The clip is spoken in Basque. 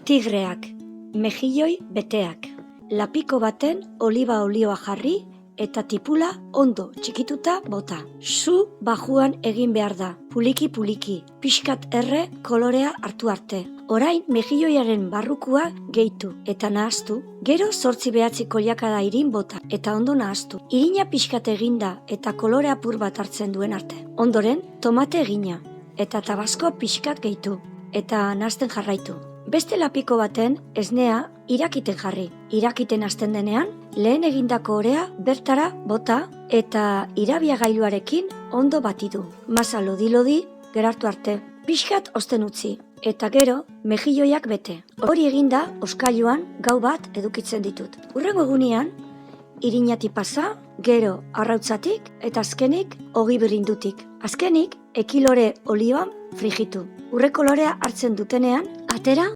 Tigreak, mejilloi beteak. Lapiko baten oliba olioa jarri eta tipula ondo txikituta bota. Su bajuan egin behar da, puliki-puliki, pixkat erre kolorea hartu arte. Orain mejilloiaren barrukua gehitu eta nahaztu, gero 8-9 koilakada irin bota eta ondo nahaztu. Irina pixkat eginda eta kolore apur bat hartzen duen arte. Ondoren, tomate egina eta tabasko pixkat gehitu eta nahazten jarraitu. Beste lapiko baten esnea irakiten jarri. Irakiten hasten denean, lehen egindako orea bertara bota eta irabiagailuarekin ondo batidu. Masa lodi-lodi gerartu arte. Pixkat osten utzi eta gero mejilloiak bete. Hori eginda oskailuan gau bat edukitzen ditut. Hurrengo egunean, irinati pasa, gero arrautzatik eta azkenik ogi berindutik. Azkenik ekilore olioan frijitu. Urre kolorea hartzen dutenean, atera